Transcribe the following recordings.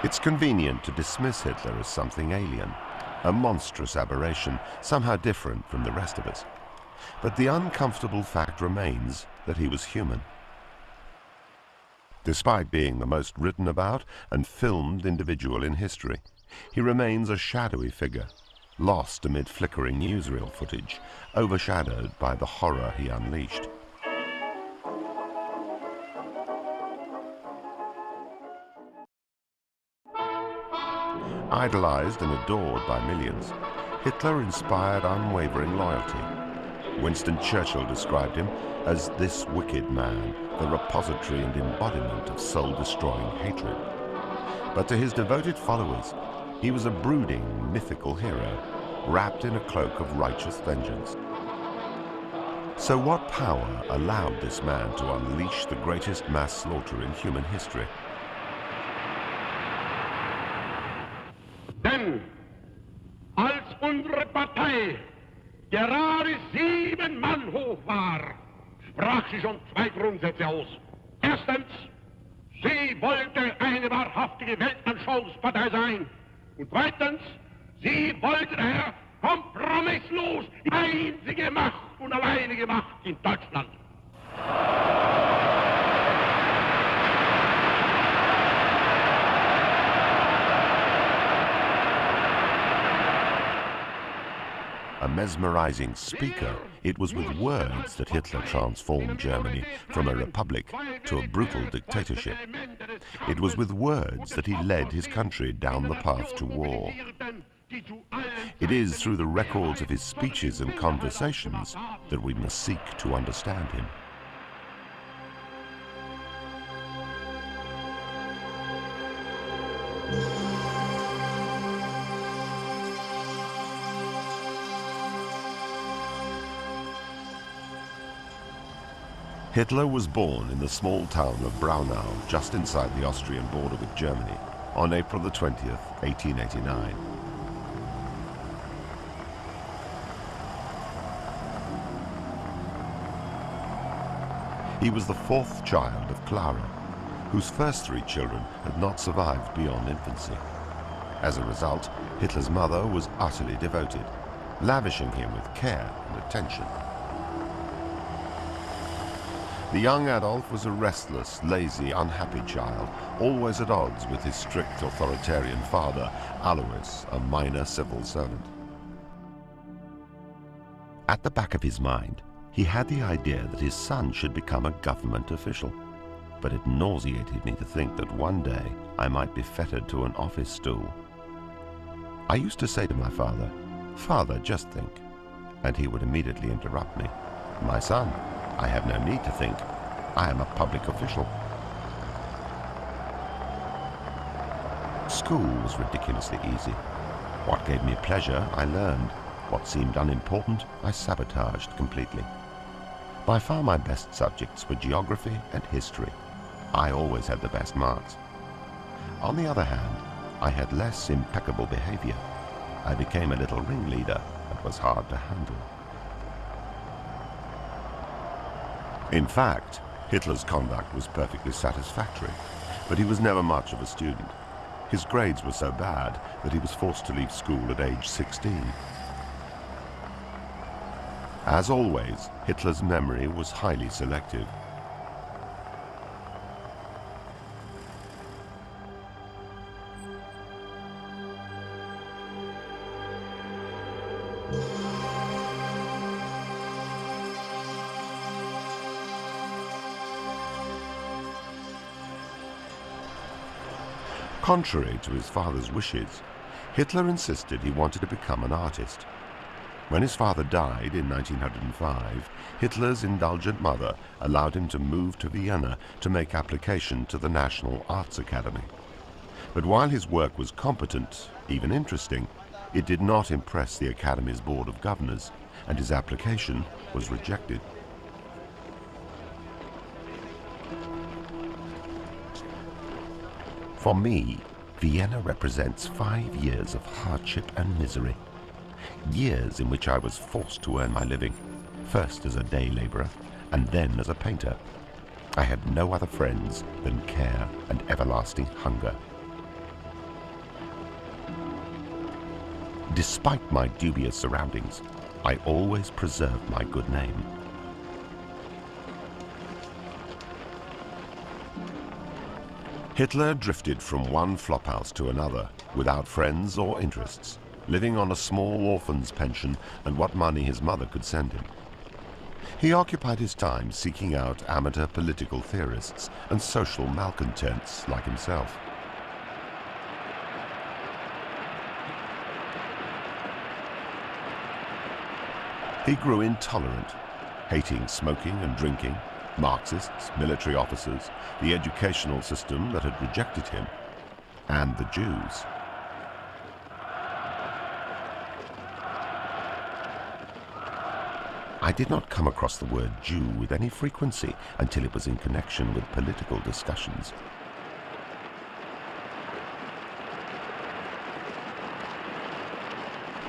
It's convenient to dismiss Hitler as something alien, a monstrous aberration, somehow different from the rest of us. But the uncomfortable fact remains that he was human. Despite being the most written about and filmed individual in history, he remains a shadowy figure, lost amid flickering newsreel footage, overshadowed by the horror he unleashed. Idolized and adored by millions, Hitler inspired unwavering loyalty. Winston Churchill described him as this wicked man, the repository and embodiment of soul-destroying hatred. But to his devoted followers, he was a brooding, mythical hero, wrapped in a cloak of righteous vengeance. So what power allowed this man to unleash the greatest mass slaughter in human history? Denn als unsere Partei gerade 7 Mann hoch war, sprach sie schon 2 Grundsätze aus. Erstens, sie wollte eine wahrhaftige Weltanschauungspartei sein. Und zweitens, sie wollte daher kompromisslos die einzige Macht und alleinige Macht in Deutschland. A mesmerizing speaker, it was with words that Hitler transformed Germany from a republic to a brutal dictatorship. It was with words that he led his country down the path to war. It is through the records of his speeches and conversations that we must seek to understand him. Hitler was born in the small town of Braunau, just inside the Austrian border with Germany, on April the 20th, 1889. He was the 4th child of Clara, whose first 3 children had not survived beyond infancy. As a result, Hitler's mother was utterly devoted, lavishing him with care and attention. The young Adolf was a restless, lazy, unhappy child, always at odds with his strict authoritarian father, Alois, a minor civil servant. At the back of his mind, he had the idea that his son should become a government official, but it nauseated me to think that one day I might be fettered to an office stool. I used to say to my father, "Father, just think," and he would immediately interrupt me. "My son, I have no need to think. I am a public official." School was ridiculously easy. What gave me pleasure, I learned. What seemed unimportant, I sabotaged completely. By far my best subjects were geography and history. I always had the best marks. On the other hand, I had less impeccable behavior. I became a little ringleader and was hard to handle. In fact, Hitler's conduct was perfectly satisfactory, but he was never much of a student. His grades were so bad that he was forced to leave school at age 16. As always, Hitler's memory was highly selective. Contrary to his father's wishes, Hitler insisted he wanted to become an artist. When his father died in 1905, Hitler's indulgent mother allowed him to move to Vienna to make application to the National Arts Academy. But while his work was competent, even interesting, it did not impress the Academy's Board of Governors, and his application was rejected. For me, Vienna represents 5 years of hardship and misery. Years in which I was forced to earn my living, first as a day laborer and then as a painter. I had no other friends than care and everlasting hunger. Despite my dubious surroundings, I always preserved my good name. Hitler drifted from one flophouse to another without friends or interests, living on a small orphan's pension and what money his mother could send him. He occupied his time seeking out amateur political theorists and social malcontents like himself. He grew intolerant, hating smoking and drinking, Marxists, military officers, the educational system that had rejected him, and the Jews. I did not come across the word Jew with any frequency until it was in connection with political discussions.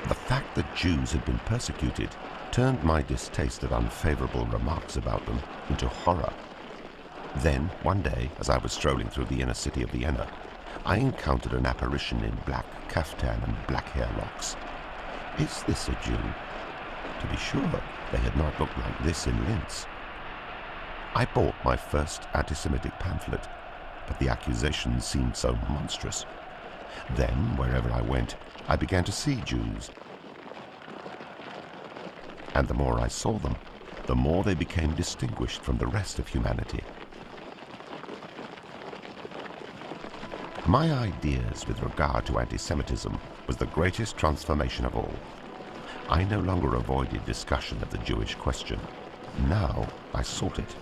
The fact that Jews had been persecuted turned my distaste at unfavorable remarks about them into horror. Then, one day, as I was strolling through the inner city of Vienna, I encountered an apparition in black kaftan and black hair locks. Is this a Jew? To be sure, they had not looked like this in Linz. I bought my first anti-Semitic pamphlet, but the accusations seemed so monstrous. Then, wherever I went, I began to see Jews. And the more I saw them, the more they became distinguished from the rest of humanity. My ideas with regard to anti-Semitism was the greatest transformation of all. I no longer avoided discussion of the Jewish question. Now I sought it.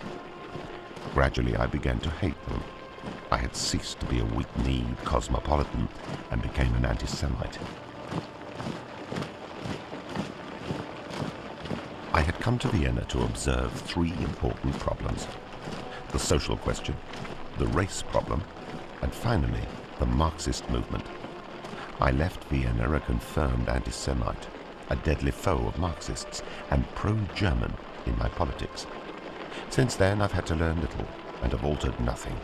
Gradually I began to hate them. I had ceased to be a weak-kneed cosmopolitan and became an anti-Semite. I had come to Vienna to observe three important problems: the social question, the race problem, and finally, the Marxist movement. I left Vienna a confirmed anti-Semite, a deadly foe of Marxists, and pro-German in my politics. Since then, I've had to learn little and have altered nothing.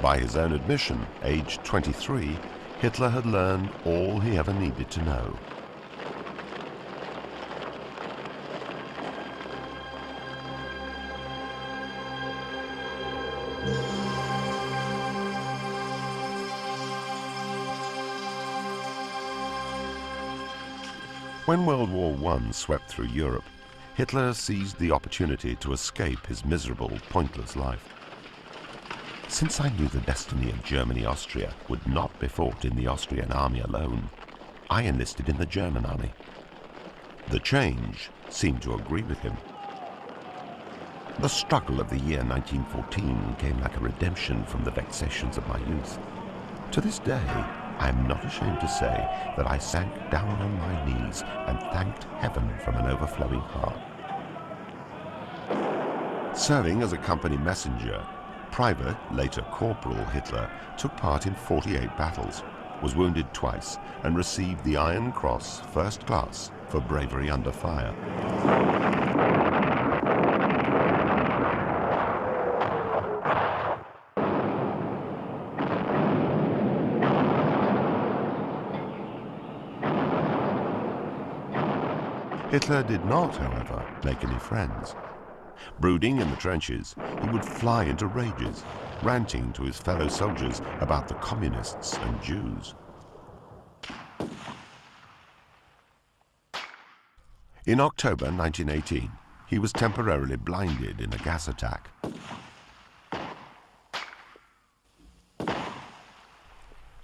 By his own admission, aged 23, Hitler had learned all he ever needed to know. When World War I swept through Europe, Hitler seized the opportunity to escape his miserable, pointless life. Since I knew the destiny of Germany-Austria would not be fought in the Austrian army alone, I enlisted in the German army. The change seemed to agree with him. The struggle of the year 1914 came like a redemption from the vexations of my youth. To this day, I am not ashamed to say that I sank down on my knees and thanked heaven from an overflowing heart. Serving as a company messenger, Private, later Corporal Hitler, took part in 48 battles, was wounded twice, and received the Iron Cross First Class for bravery under fire. Hitler did not, however, make any friends. Brooding in the trenches, he would fly into rages, ranting to his fellow soldiers about the communists and Jews. In October 1918, he was temporarily blinded in a gas attack.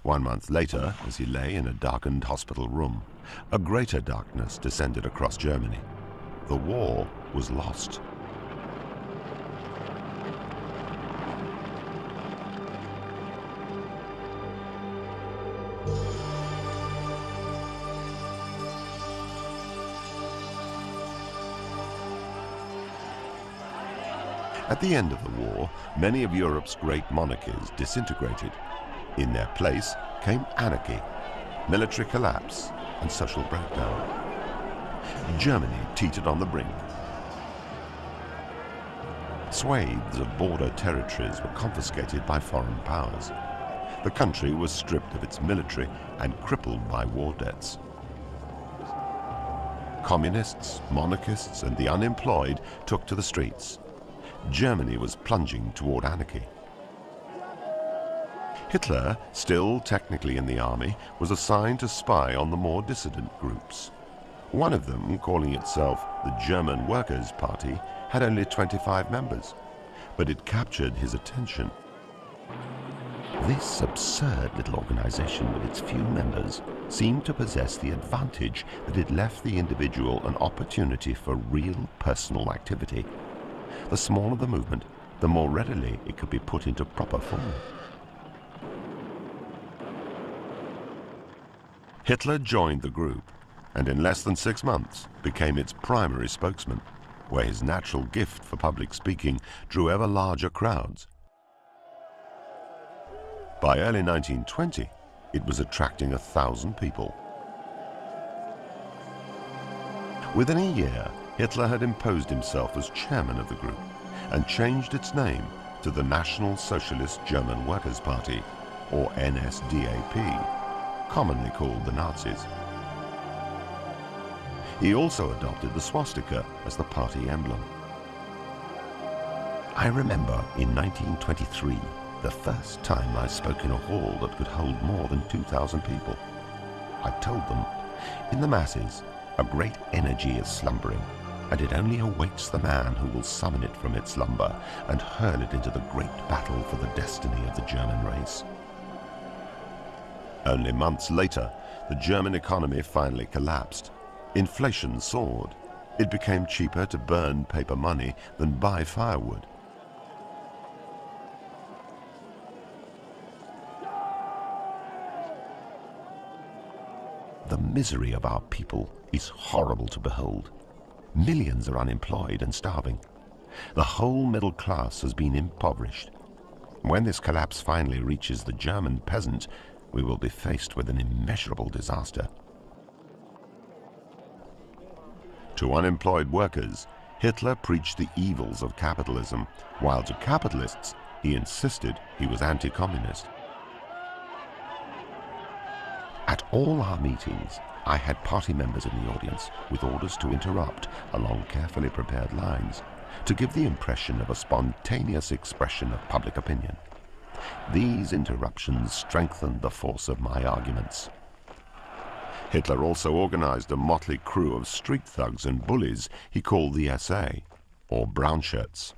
One month later, as he lay in a darkened hospital room, a greater darkness descended across Germany. The war was lost. At the end of the war, many of Europe's great monarchies disintegrated. In their place came anarchy, military collapse, and social breakdown. Germany teetered on the brink. Swathes of border territories were confiscated by foreign powers. The country was stripped of its military and crippled by war debts. Communists, monarchists, and the unemployed took to the streets. Germany was plunging toward anarchy. Hitler, still technically in the army, was assigned to spy on the more dissident groups. One of them, calling itself the German Workers' Party, had only 25 members, but it captured his attention. This absurd little organization with its few members seemed to possess the advantage that it left the individual an opportunity for real personal activity. The smaller the movement, the more readily it could be put into proper form. Hitler joined the group, and in less than 6 months became its primary spokesman, where his natural gift for public speaking drew ever larger crowds. By early 1920, it was attracting 1,000 people. Within a year, Hitler had imposed himself as chairman of the group and changed its name to the National Socialist German Workers' Party, or NSDAP, commonly called the Nazis. He also adopted the swastika as the party emblem. I remember in 1923, the first time I spoke in a hall that could hold more than 2,000 people. I told them, in the masses, a great energy is slumbering, and it only awaits the man who will summon it from its slumber and hurl it into the great battle for the destiny of the German race. Only months later, the German economy finally collapsed. Inflation soared. It became cheaper to burn paper money than buy firewood. The misery of our people is horrible to behold. Millions are unemployed and starving. The whole middle class has been impoverished. When this collapse finally reaches the German peasant, we will be faced with an immeasurable disaster. To unemployed workers, Hitler preached the evils of capitalism, while to capitalists, he insisted he was anti-communist. At all our meetings, I had party members in the audience with orders to interrupt along carefully prepared lines to give the impression of a spontaneous expression of public opinion. These interruptions strengthened the force of my arguments. Hitler also organized a motley crew of street thugs and bullies he called the SA, or brown shirts.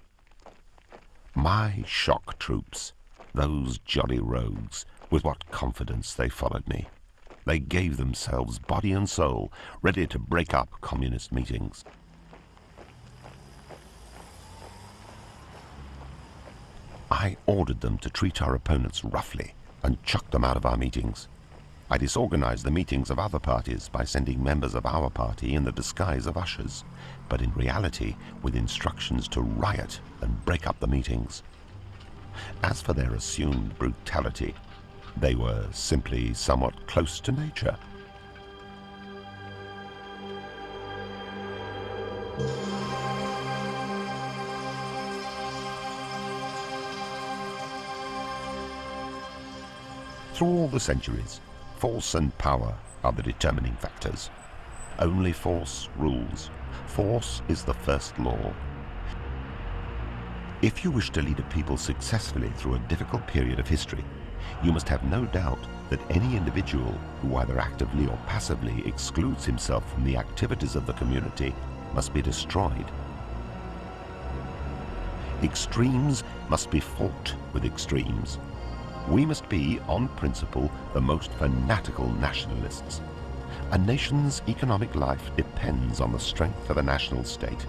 My shock troops, those jolly rogues, with what confidence they followed me. They gave themselves body and soul, ready to break up communist meetings. I ordered them to treat our opponents roughly and chuck them out of our meetings. I disorganized the meetings of other parties by sending members of our party in the disguise of ushers, but in reality with instructions to riot and break up the meetings. As for their assumed brutality, they were simply somewhat close to nature. Through all the centuries, force and power are the determining factors. Only force rules. Force is the first law. If you wish to lead a people successfully through a difficult period of history, you must have no doubt that any individual who either actively or passively excludes himself from the activities of the community must be destroyed. Extremes must be fought with extremes. We must be, on principle, the most fanatical nationalists. A nation's economic life depends on the strength of a national state.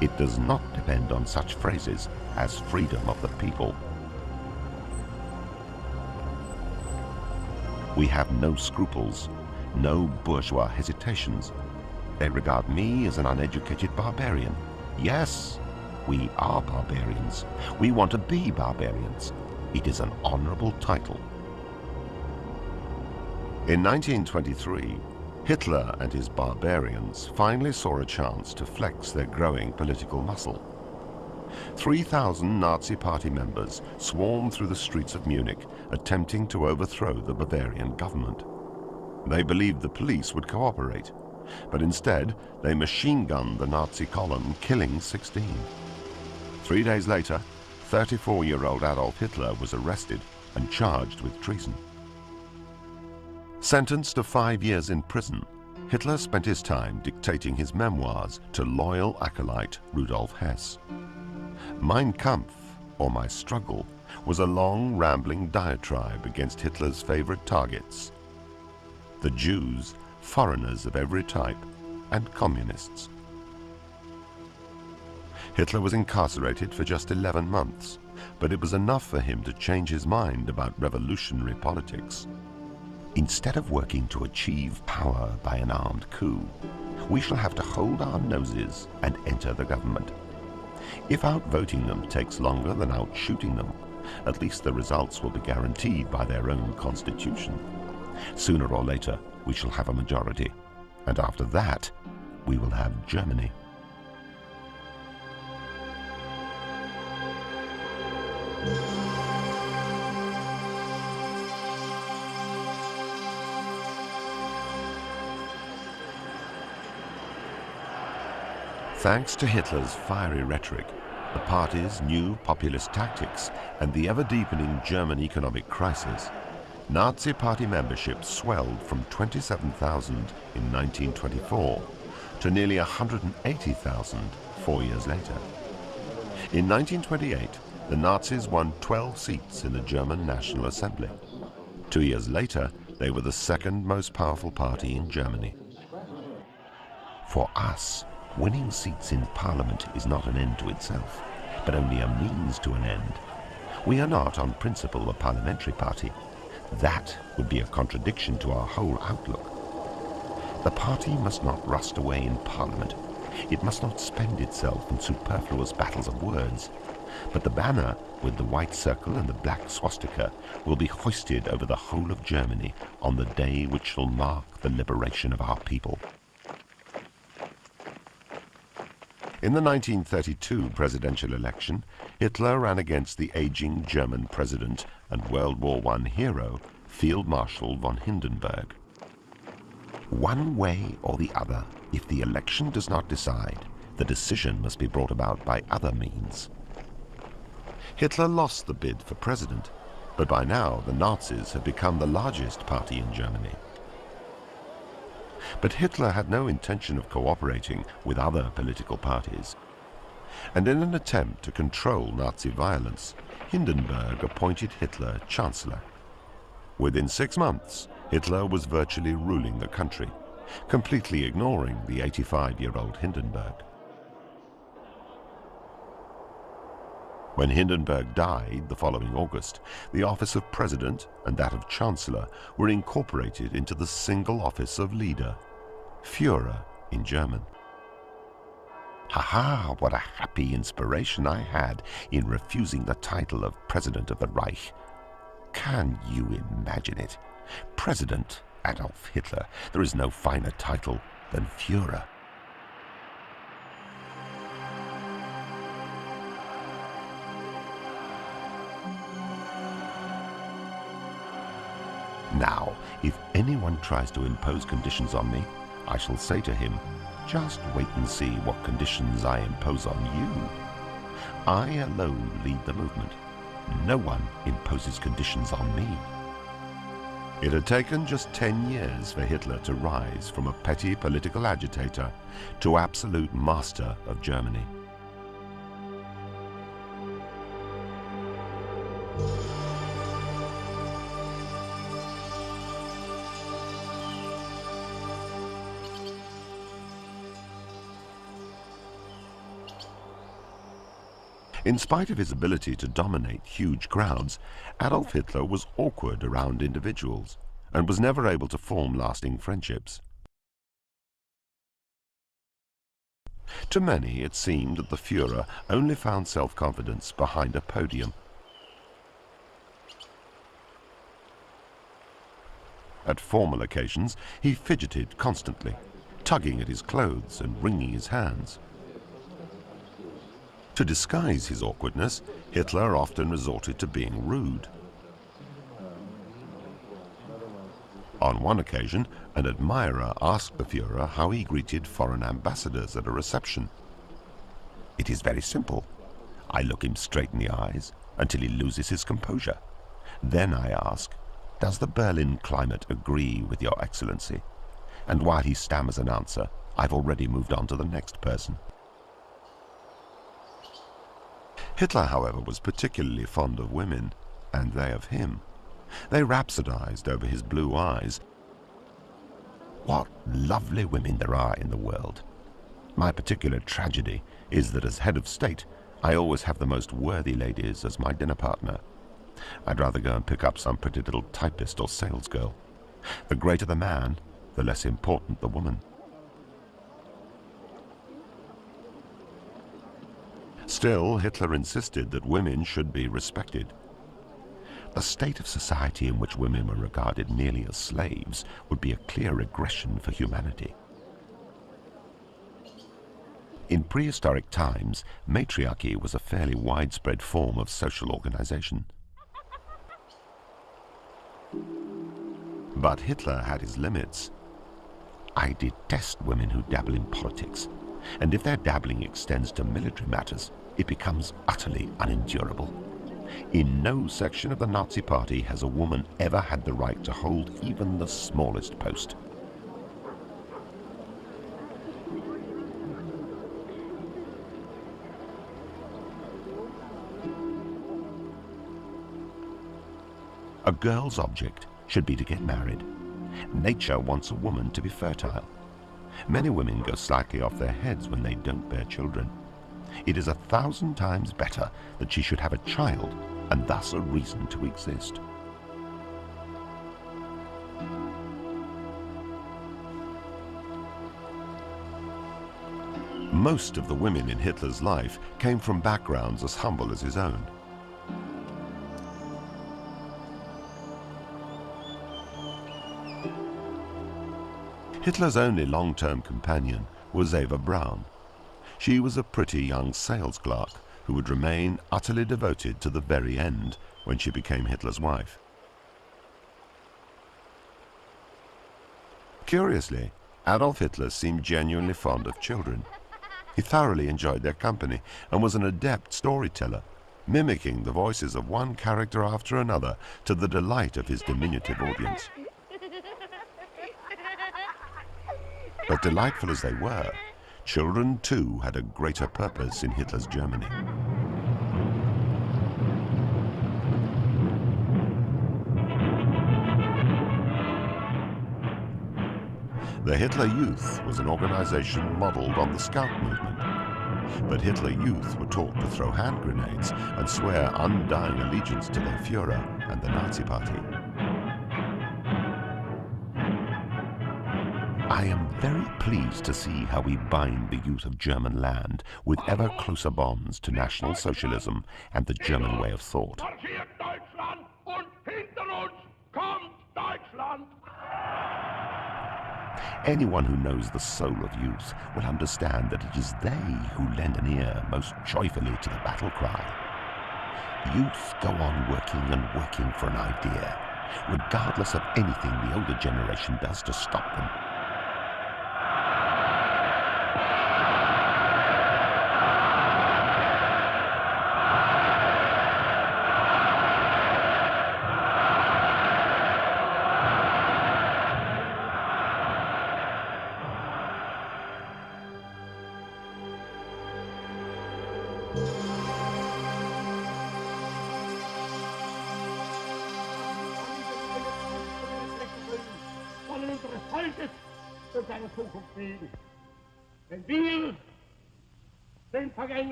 It does not depend on such phrases as freedom of the people. We have no scruples, no bourgeois hesitations. They regard me as an uneducated barbarian. Yes, we are barbarians. We want to be barbarians. It is an honorable title. In 1923, Hitler and his barbarians finally saw a chance to flex their growing political muscle. 3,000 Nazi Party members swarmed through the streets of Munich, attempting to overthrow the Bavarian government. They believed the police would cooperate, but instead they machine-gunned the Nazi column, killing 16. 3 days later, 34-year-old Adolf Hitler was arrested and charged with treason. Sentenced to 5 years in prison, Hitler spent his time dictating his memoirs to loyal acolyte Rudolf Hess. Mein Kampf, or My Struggle, was a long, rambling diatribe against Hitler's favorite targets: the Jews, foreigners of every type, and communists. Hitler was incarcerated for just 11 months, but it was enough for him to change his mind about revolutionary politics. Instead of working to achieve power by an armed coup, we shall have to hold our noses and enter the government. If outvoting them takes longer than outshooting them, at least the results will be guaranteed by their own constitution. Sooner or later, we shall have a majority, and after that, we will have Germany. Thanks to Hitler's fiery rhetoric, the party's new populist tactics, and the ever-deepening German economic crisis, Nazi Party membership swelled from 27,000 in 1924 to nearly 180,000 4 years later. In 1928, the Nazis won 12 seats in the German National Assembly. 2 years later, they were the second most powerful party in Germany. For us, winning seats in Parliament is not an end to itself, but only a means to an end. We are not, on principle, a parliamentary party. That would be a contradiction to our whole outlook. The party must not rust away in Parliament. It must not spend itself in superfluous battles of words. But the banner, with the white circle and the black swastika, will be hoisted over the whole of Germany on the day which shall mark the liberation of our people. In the 1932 presidential election, Hitler ran against the aging German president and World War I hero, Field Marshal von Hindenburg. One way or the other, if the election does not decide, the decision must be brought about by other means. Hitler lost the bid for president, but by now the Nazis had become the largest party in Germany. But Hitler had no intention of cooperating with other political parties. And in an attempt to control Nazi violence, Hindenburg appointed Hitler Chancellor. Within 6 months, Hitler was virtually ruling the country, completely ignoring the 85-year-old Hindenburg. When Hindenburg died the following August, the office of President and that of Chancellor were incorporated into the single office of leader, Führer in German. Ha-ha, what a happy inspiration I had in refusing the title of President of the Reich. Can you imagine it? President Adolf Hitler. There is no finer title than Führer. Now, if anyone tries to impose conditions on me, I shall say to him, just wait and see what conditions I impose on you. I alone lead the movement. No one imposes conditions on me. It had taken just 10 years for Hitler to rise from a petty political agitator to absolute master of Germany. In spite of his ability to dominate huge crowds, Adolf Hitler was awkward around individuals and was never able to form lasting friendships. To many, it seemed that the Führer only found self-confidence behind a podium. At formal occasions, he fidgeted constantly, tugging at his clothes and wringing his hands. To disguise his awkwardness, Hitler often resorted to being rude. On one occasion, an admirer asked the Führer how he greeted foreign ambassadors at a reception. "It is very simple. I look him straight in the eyes until he loses his composure. Then I ask, 'Does the Berlin climate agree with Your Excellency?' And while he stammers an answer, I've already moved on to the next person." Hitler, however, was particularly fond of women, and they of him. They rhapsodized over his blue eyes. "What lovely women there are in the world. My particular tragedy is that as head of state, I always have the most worthy ladies as my dinner partner. I'd rather go and pick up some pretty little typist or salesgirl. The greater the man, the less important the woman." Still, Hitler insisted that women should be respected. The state of society in which women were regarded merely as slaves would be a clear regression for humanity. In prehistoric times, matriarchy was a fairly widespread form of social organization. But Hitler had his limits. "I detest women who dabble in politics, and if their dabbling extends to military matters, it becomes utterly unendurable. In no section of the Nazi Party has a woman ever had the right to hold even the smallest post." A girl's object should be to get married. Nature wants a woman to be fertile. Many women go slightly off their heads when they don't bear children. It is 1,000 times better that she should have a child, and thus a reason to exist. Most of the women in Hitler's life came from backgrounds as humble as his own. Hitler's only long-term companion was Eva Braun. She was a pretty young sales clerk who would remain utterly devoted to the very end when she became Hitler's wife. Curiously, Adolf Hitler seemed genuinely fond of children. He thoroughly enjoyed their company and was an adept storyteller, mimicking the voices of one character after another to the delight of his diminutive audience. But delightful as they were, children too had a greater purpose in Hitler's Germany. The Hitler Youth was an organization modeled on the Scout movement. But Hitler Youth were taught to throw hand grenades and swear undying allegiance to their Führer and the Nazi Party. I am very pleased to see how we bind the youth of German land with ever closer bonds to National Socialism and the German way of thought. Anyone who knows the soul of youth will understand that it is they who lend an ear most joyfully to the battle cry. Youth go on working and working for an idea, regardless of anything the older generation does to stop them.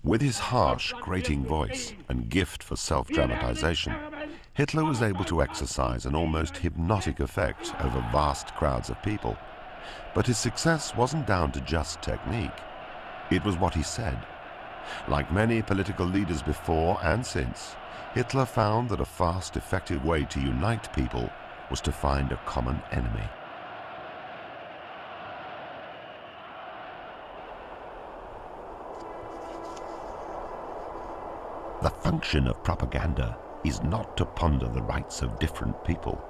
With his harsh, grating voice and gift for self-dramatization, Hitler was able to exercise an almost hypnotic effect over vast crowds of people. But his success wasn't down to just technique. It was what he said. Like many political leaders before and since, Hitler found that a fast, effective way to unite people was to find a common enemy. The function of propaganda is not to ponder the rights of different people.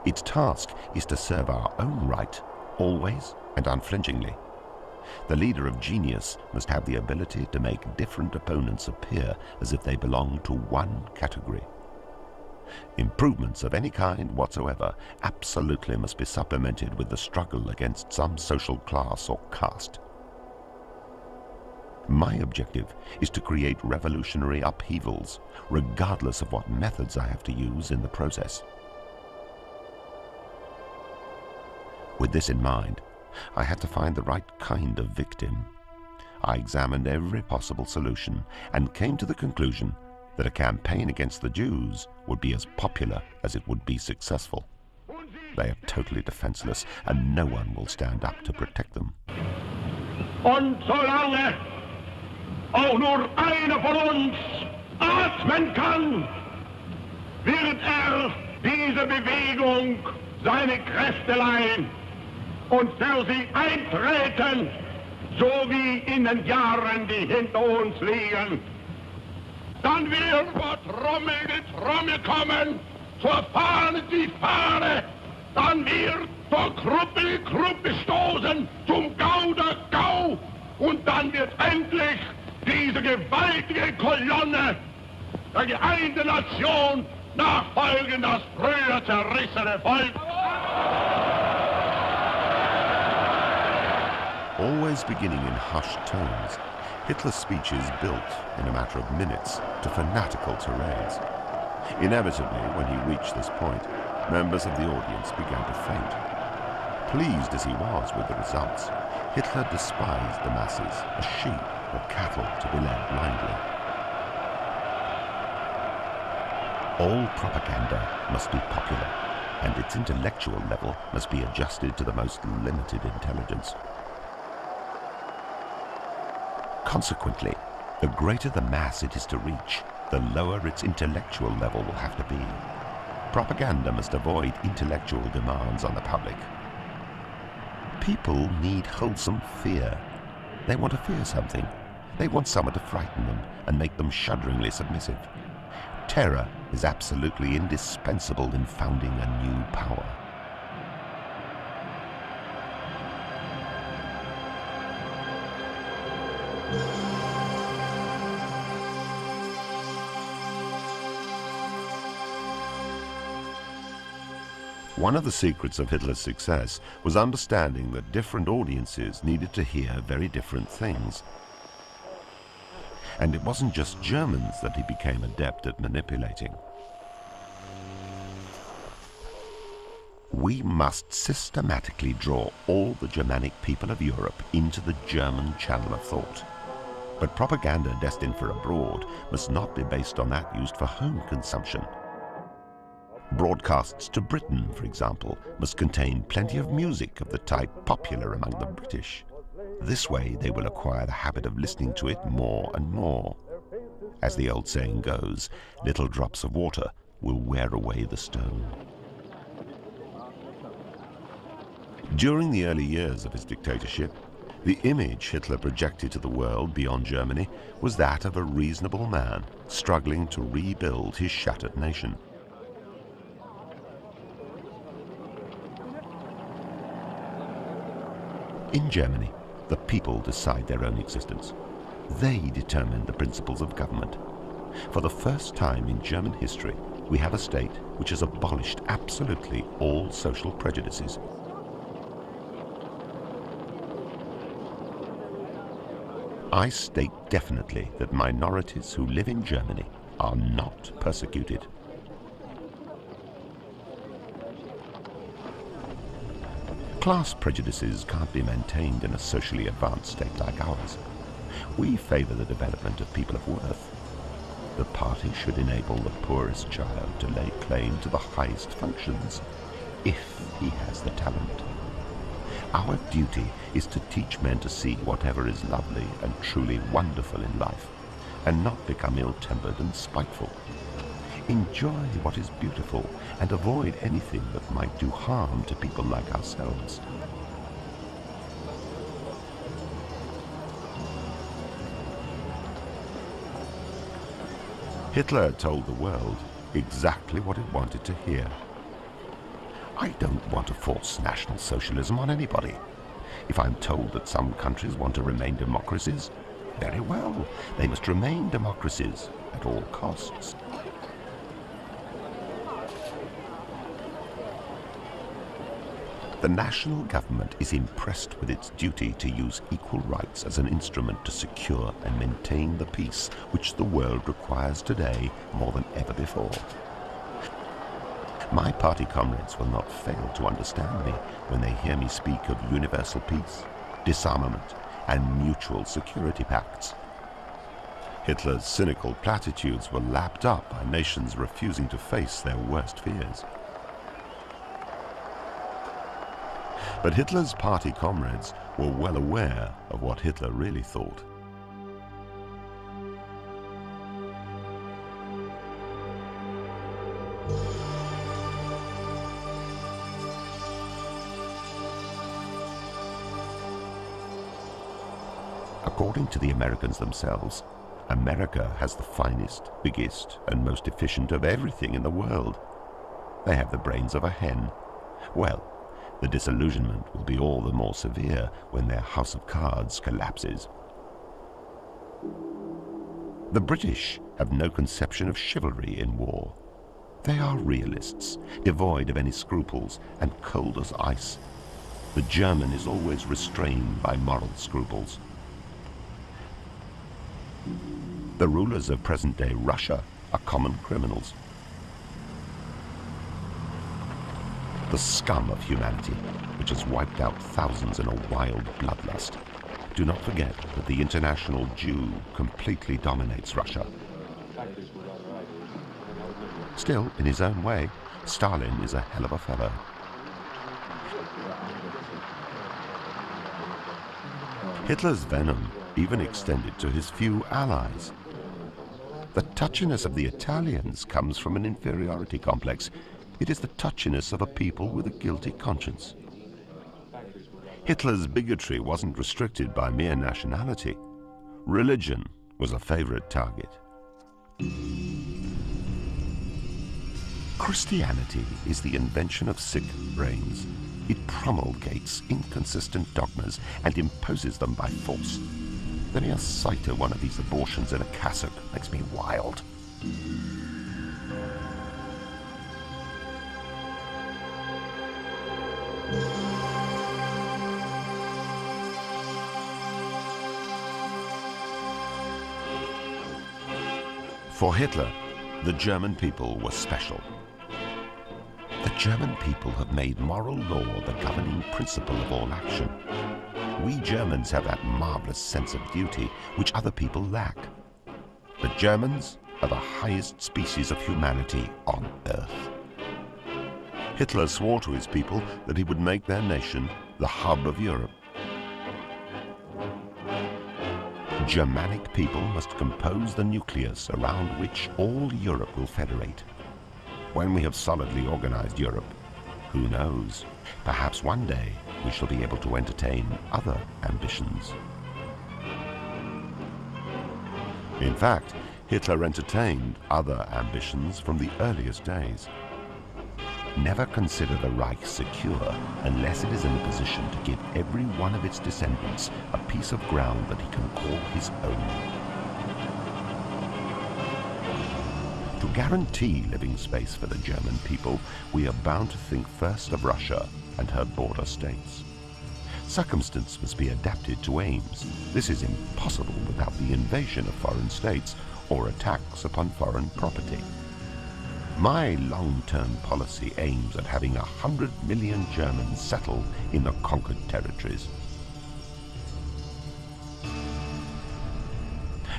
Its task is to serve our own right, always and unflinchingly. The leader of genius must have the ability to make different opponents appear as if they belong to one category. Improvements of any kind whatsoever absolutely must be supplemented with the struggle against some social class or caste. My objective is to create revolutionary upheavals, regardless of what methods I have to use in the process. With this in mind, I had to find the right kind of victim. I examined every possible solution and came to the conclusion that a campaign against the Jews would be as popular as it would be successful. They are totally defenseless, and no one will stand up to protect them. Und solange auch nur einer von uns atmen kann, wird diese Bewegung seine Kräfte leihen und für sie eintreten, so wie in den Jahren, die hinter uns liegen. Dann wird vor Trommel die Trommel kommen, zur Fahne die Fahne, dann wird vor Gruppe die Gruppe stoßen, zum Gau der Gau, und dann wird endlich diese gewaltige Kolonne der geeinten Nation nachfolgen, das früher zerrissene Volk. Always beginning in hushed tones, Hitler's speeches built, in a matter of minutes, to fanatical tirades. Inevitably, when he reached this point, members of the audience began to faint. Pleased as he was with the results, Hitler despised the masses as sheep or cattle to be led blindly. All propaganda must be popular, and its intellectual level must be adjusted to the most limited intelligence. Consequently, the greater the mass it is to reach, the lower its intellectual level will have to be. Propaganda must avoid intellectual demands on the public. People need wholesome fear. They want to fear something. They want someone to frighten them and make them shudderingly submissive. Terror is absolutely indispensable in founding a new power. One of the secrets of Hitler's success was understanding that different audiences needed to hear very different things. And it wasn't just Germans that he became adept at manipulating. We must systematically draw all the Germanic people of Europe into the German channel of thought. But propaganda destined for abroad must not be based on that used for home consumption. Broadcasts to Britain, for example, must contain plenty of music of the type popular among the British. This way they will acquire the habit of listening to it more and more. As the old saying goes, little drops of water will wear away the stone. During the early years of his dictatorship, the image Hitler projected to the world beyond Germany was that of a reasonable man struggling to rebuild his shattered nation. In Germany, the people decide their own existence. They determine the principles of government. For the first time in German history, we have a state which has abolished absolutely all social prejudices. I state definitely that minorities who live in Germany are not persecuted. Class prejudices can't be maintained in a socially advanced state like ours. We favor the development of people of worth. The party should enable the poorest child to lay claim to the highest functions, if he has the talent. Our duty is to teach men to see whatever is lovely and truly wonderful in life, and not become ill-tempered and spiteful. Enjoy what is beautiful and avoid anything that might do harm to people like ourselves. Hitler told the world exactly what it wanted to hear. I don't want to force National Socialism on anybody. If I'm told that some countries want to remain democracies, very well, they must remain democracies at all costs. The national government is impressed with its duty to use equal rights as an instrument to secure and maintain the peace which the world requires today more than ever before. My party comrades will not fail to understand me when they hear me speak of universal peace, disarmament, and mutual security pacts. Hitler's cynical platitudes were lapped up by nations refusing to face their worst fears. But Hitler's party comrades were well aware of what Hitler really thought. According to the Americans themselves, America has the finest, biggest, and most efficient of everything in the world. They have the brains of a hen. Well, the disillusionment will be all the more severe when their house of cards collapses. The British have no conception of chivalry in war. They are realists, devoid of any scruples and cold as ice. The German is always restrained by moral scruples. The rulers of present-day Russia are common criminals. The scum of humanity, which has wiped out thousands in a wild bloodlust. Do not forget that the international Jew completely dominates Russia. Still, in his own way, Stalin is a hell of a fellow. Hitler's venom even extended to his few allies. The touchiness of the Italians comes from an inferiority complex. It is the touchiness of a people with a guilty conscience. Hitler's bigotry wasn't restricted by mere nationality. Religion was a favorite target. Christianity is the invention of sick brains. It promulgates inconsistent dogmas and imposes them by force. The mere sight of one of these abortions in a cassock makes me wild. For Hitler, the German people were special. The German people have made moral law the governing principle of all action. We Germans have that marvelous sense of duty which other people lack. The Germans are the highest species of humanity on earth. Hitler swore to his people that he would make their nation the hub of Europe. Germanic people must compose the nucleus around which all Europe will federate. When we have solidly organized Europe, who knows, perhaps one day we shall be able to entertain other ambitions. In fact, Hitler entertained other ambitions from the earliest days. Never consider the Reich secure unless it is in a position to give every one of its descendants a piece of ground that he can call his own. To guarantee living space for the German people, we are bound to think first of Russia and her border states. Circumstance must be adapted to aims. This is impossible without the invasion of foreign states or attacks upon foreign property. My long-term policy aims at having 100 million Germans settle in the conquered territories.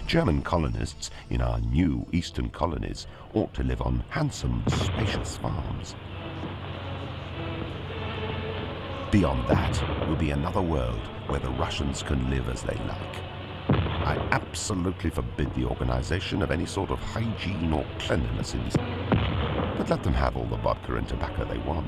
German colonists in our new eastern colonies ought to live on handsome, spacious farms. Beyond that will be another world where the Russians can live as they like. I absolutely forbid the organization of any sort of hygiene or cleanliness in these, but let them have all the vodka and tobacco they want.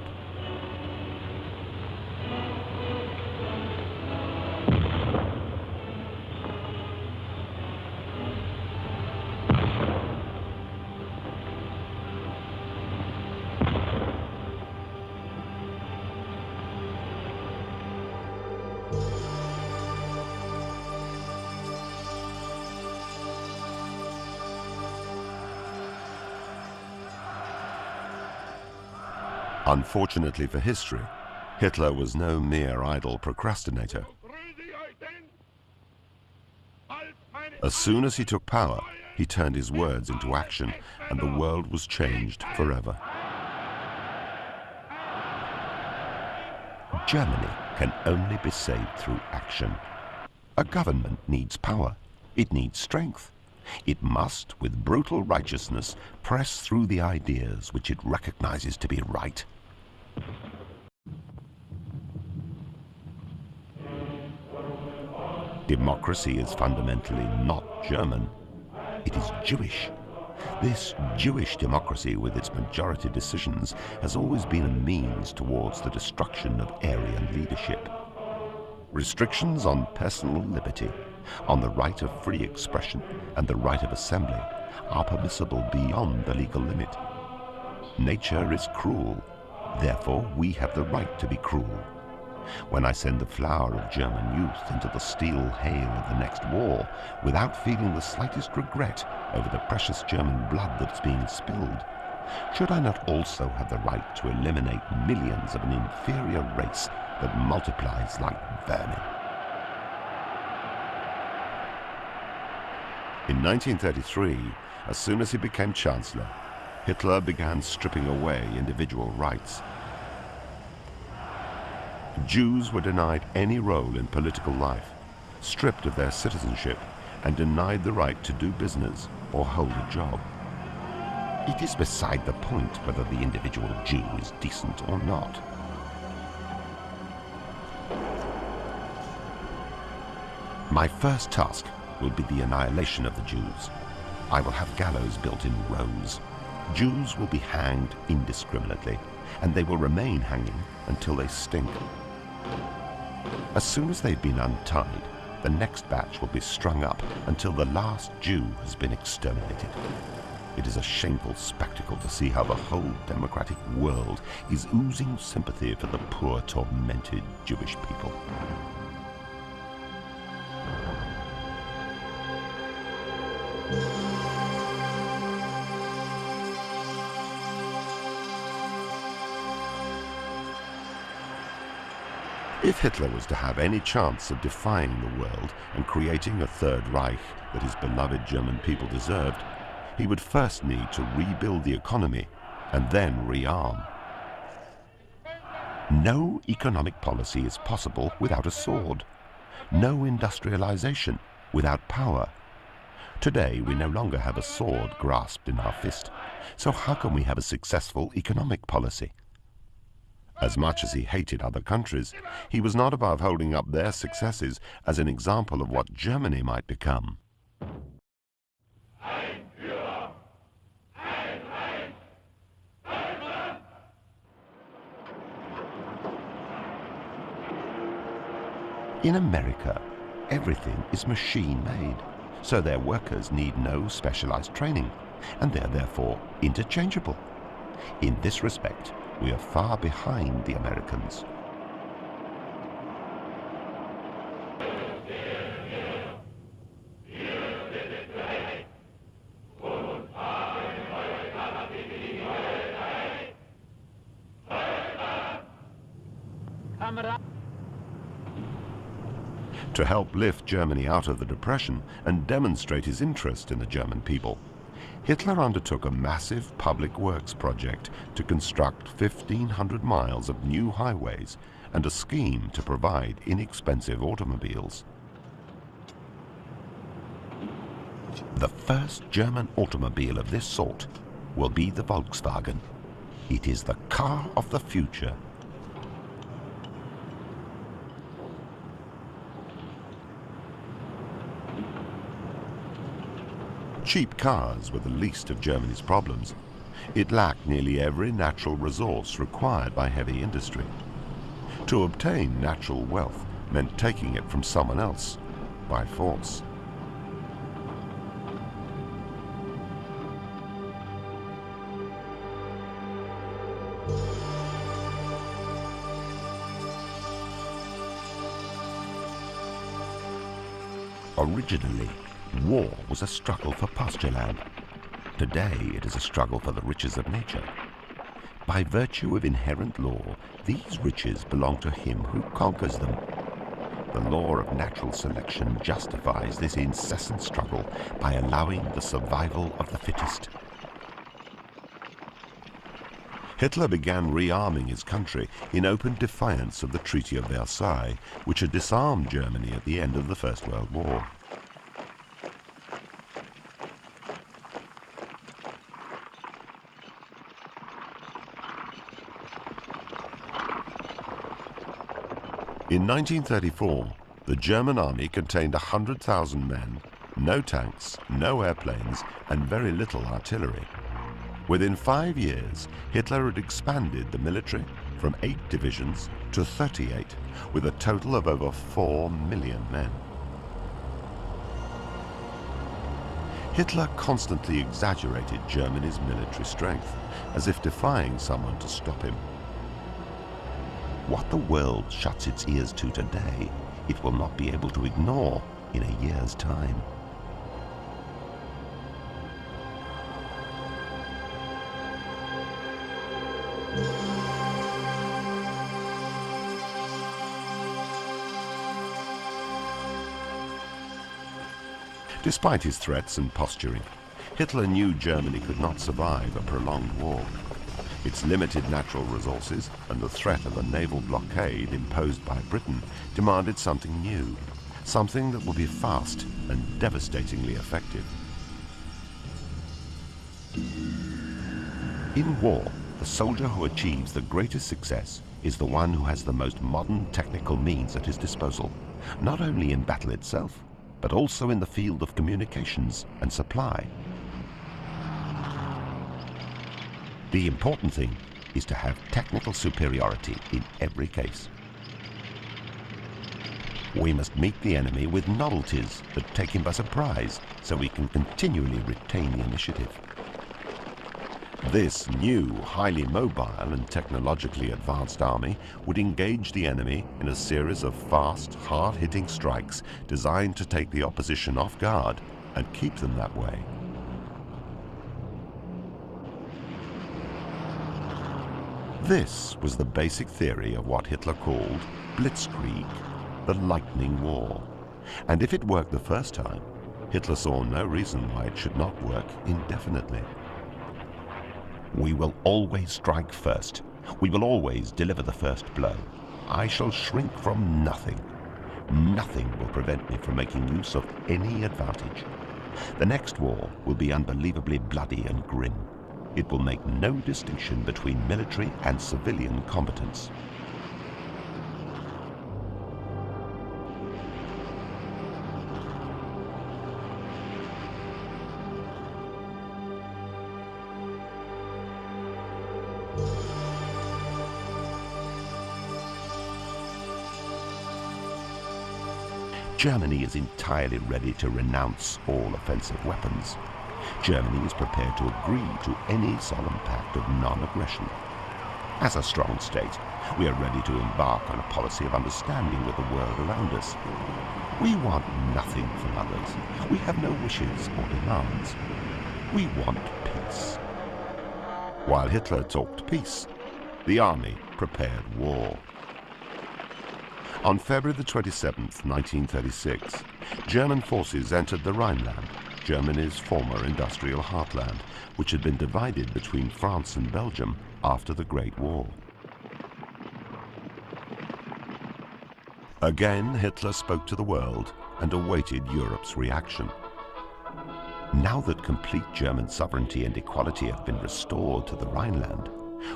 Unfortunately for history, Hitler was no mere idle procrastinator. As soon as he took power, he turned his words into action, and the world was changed forever. Germany can only be saved through action. A government needs power. It needs strength. It must, with brutal righteousness, press through the ideas which it recognizes to be right. Democracy is fundamentally not German. It is Jewish. This Jewish democracy, with its majority decisions, has always been a means towards the destruction of Aryan leadership. Restrictions on personal liberty, on the right of free expression and the right of assembly are permissible beyond the legal limit. Nature is cruel, therefore we have the right to be cruel. When I send the flower of German youth into the steel hail of the next war without feeling the slightest regret over the precious German blood that's being spilled, should I not also have the right to eliminate millions of an inferior race that multiplies like vermin? In 1933, as soon as he became Chancellor, Hitler began stripping away individual rights. Jews were denied any role in political life, stripped of their citizenship, and denied the right to do business or hold a job. It is beside the point whether the individual Jew is decent or not. My first task will be the annihilation of the Jews. I will have gallows built in rows. Jews will be hanged indiscriminately, and they will remain hanging until they stink. As soon as they've been untied, the next batch will be strung up until the last Jew has been exterminated. It is a shameful spectacle to see how the whole democratic world is oozing sympathy for the poor, tormented Jewish people. If Hitler was to have any chance of defying the world and creating a Third Reich that his beloved German people deserved, he would first need to rebuild the economy and then rearm. No economic policy is possible without a sword. No industrialization without power. Today, we no longer have a sword grasped in our fist, so how can we have a successful economic policy? As much as he hated other countries, he was not above holding up their successes as an example of what Germany might become. In America, everything is machine-made, so their workers need no specialized training, and they're therefore interchangeable. In this respect, we are far behind the Americans. To help lift Germany out of the Depression and demonstrate his interest in the German people, Hitler undertook a massive public works project to construct 1,500 miles of new highways and a scheme to provide inexpensive automobiles. The first German automobile of this sort will be the Volkswagen. It is the car of the future. Cheap cars were the least of Germany's problems. It lacked nearly every natural resource required by heavy industry. To obtain natural wealth meant taking it from someone else by force. Originally, war was a struggle for pasture land. Today, it is a struggle for the riches of nature. By virtue of inherent law, these riches belong to him who conquers them. The law of natural selection justifies this incessant struggle by allowing the survival of the fittest. Hitler began rearming his country in open defiance of the Treaty of Versailles, which had disarmed Germany at the end of the First World War. In 1934, the German army contained 100,000 men, no tanks, no airplanes, and very little artillery. Within 5 years, Hitler had expanded the military from 8 divisions to 38, with a total of over 4 million men. Hitler constantly exaggerated Germany's military strength, as if defying someone to stop him. What the world shuts its ears to today, it will not be able to ignore in a year's time. Despite his threats and posturing, Hitler knew Germany could not survive a prolonged war. Its limited natural resources and the threat of a naval blockade imposed by Britain demanded something new, something that would be fast and devastatingly effective. In war, the soldier who achieves the greatest success is the one who has the most modern technical means at his disposal, not only in battle itself, but also in the field of communications and supply. The important thing is to have technical superiority in every case. We must meet the enemy with novelties that take him by surprise, so we can continually retain the initiative. This new, highly mobile and technologically advanced army would engage the enemy in a series of fast, hard-hitting strikes designed to take the opposition off guard and keep them that way. This was the basic theory of what Hitler called Blitzkrieg, the lightning war. And if it worked the first time, Hitler saw no reason why it should not work indefinitely. We will always strike first. We will always deliver the first blow. I shall shrink from nothing. Nothing will prevent me from making use of any advantage. The next war will be unbelievably bloody and grim. It will make no distinction between military and civilian combatants. Germany is entirely ready to renounce all offensive weapons. Germany is prepared to agree to any solemn pact of non-aggression. As a strong state, we are ready to embark on a policy of understanding with the world around us. We want nothing from others. We have no wishes or demands. We want peace. While Hitler talked peace, the army prepared war. On February the 27th, 1936, German forces entered the Rhineland, Germany's former industrial heartland, which had been divided between France and Belgium after the Great War. Again, Hitler spoke to the world and awaited Europe's reaction. Now that complete German sovereignty and equality have been restored to the Rhineland,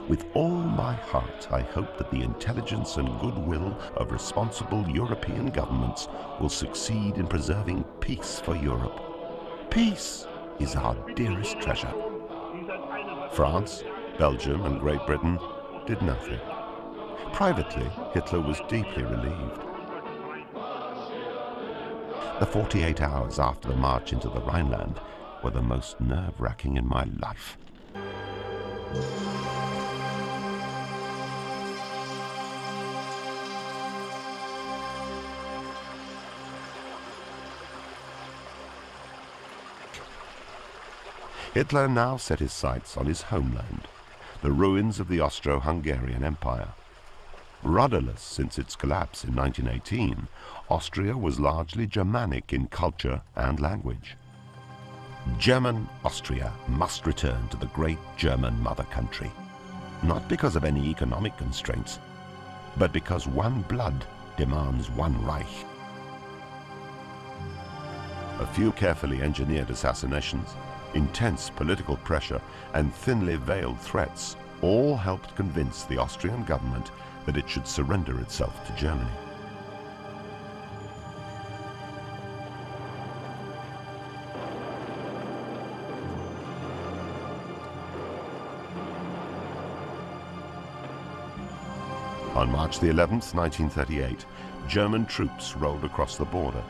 with all my heart I hope that the intelligence and goodwill of responsible European governments will succeed in preserving peace for Europe. Peace is our dearest treasure. France, Belgium, and Great Britain did nothing. Privately, Hitler was deeply relieved. The 48 hours after the march into the Rhineland were the most nerve-wracking in my life. Hitler now set his sights on his homeland, the ruins of the Austro-Hungarian Empire. Rudderless since its collapse in 1918, Austria was largely Germanic in culture and language. German Austria must return to the great German mother country, not because of any economic constraints, but because one blood demands one Reich. A few carefully engineered assassinations, intense political pressure, and thinly veiled threats all helped convince the Austrian government that it should surrender itself to Germany. On March the 11th, 1938, German troops rolled across the border.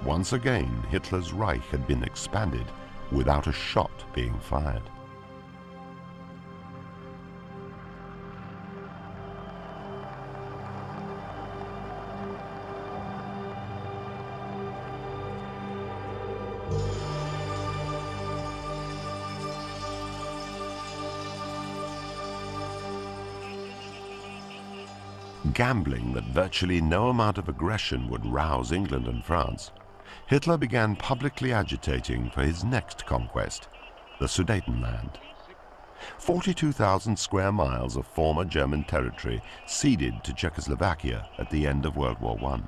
Once again, Hitler's Reich had been expanded without a shot being fired. Gambling that virtually no amount of aggression would rouse England and France, Hitler began publicly agitating for his next conquest, the Sudetenland. 42,000 square miles of former German territory ceded to Czechoslovakia at the end of World War I.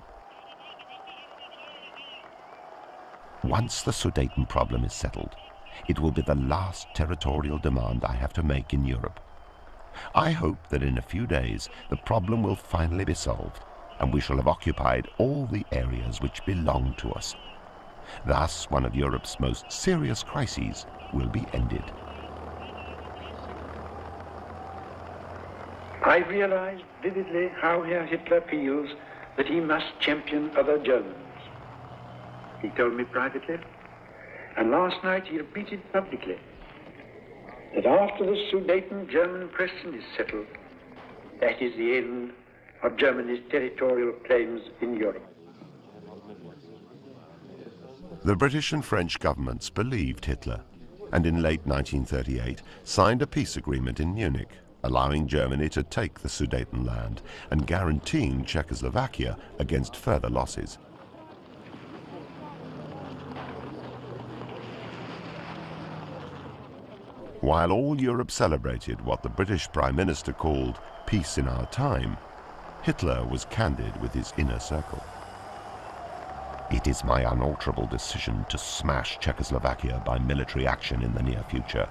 Once the Sudeten problem is settled, it will be the last territorial demand I have to make in Europe. I hope that in a few days the problem will finally be solved, and we shall have occupied all the areas which belong to us. Thus, one of Europe's most serious crises will be ended. I realized vividly how Herr Hitler feels that he must champion other Germans. He told me privately, and last night he repeated publicly, that after the Sudeten-German question is settled, that is the end of Germany's territorial claims in Europe. The British and French governments believed Hitler, and in late 1938 signed a peace agreement in Munich, allowing Germany to take the Sudetenland and guaranteeing Czechoslovakia against further losses. While all Europe celebrated what the British Prime Minister called peace in our time, Hitler was candid with his inner circle. It is my unalterable decision to smash Czechoslovakia by military action in the near future.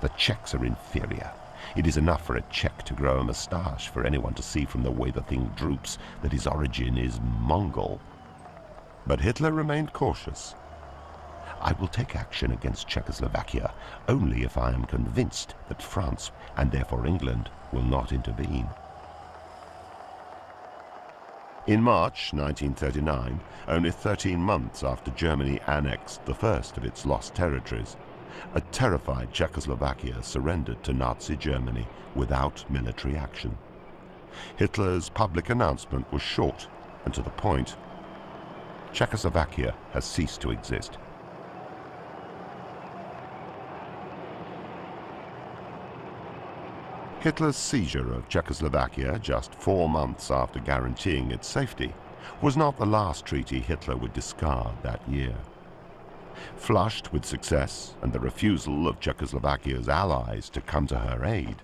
The Czechs are inferior. It is enough for a Czech to grow a moustache for anyone to see from the way the thing droops that his origin is Mongol. But Hitler remained cautious. I will take action against Czechoslovakia only if I am convinced that France, and therefore England, will not intervene. In March 1939, only 13 months after Germany annexed the first of its lost territories, a terrified Czechoslovakia surrendered to Nazi Germany without military action. Hitler's public announcement was short and to the point. Czechoslovakia has ceased to exist. Hitler's seizure of Czechoslovakia just 4 months after guaranteeing its safety was not the last treaty Hitler would discard that year. Flushed with success and the refusal of Czechoslovakia's allies to come to her aid,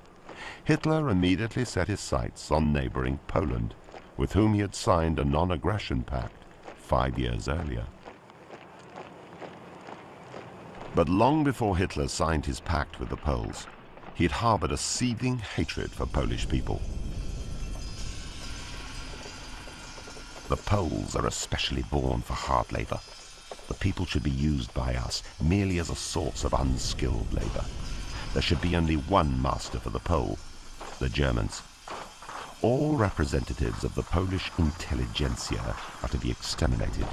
Hitler immediately set his sights on neighboring Poland, with whom he had signed a non-aggression pact 5 years earlier. But long before Hitler signed his pact with the Poles, he had harbored a seething hatred for Polish people. The Poles are especially born for hard labor. The people should be used by us merely as a source of unskilled labor. There should be only one master for the Pole, the Germans. All representatives of the Polish intelligentsia are to be exterminated.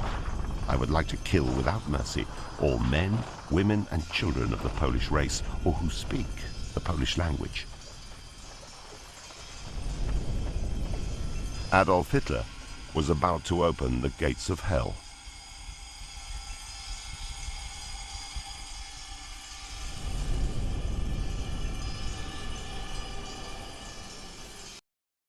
I would like to kill without mercy all men, women and children of the Polish race or who speak the Polish language. Adolf Hitler was about to open the gates of hell.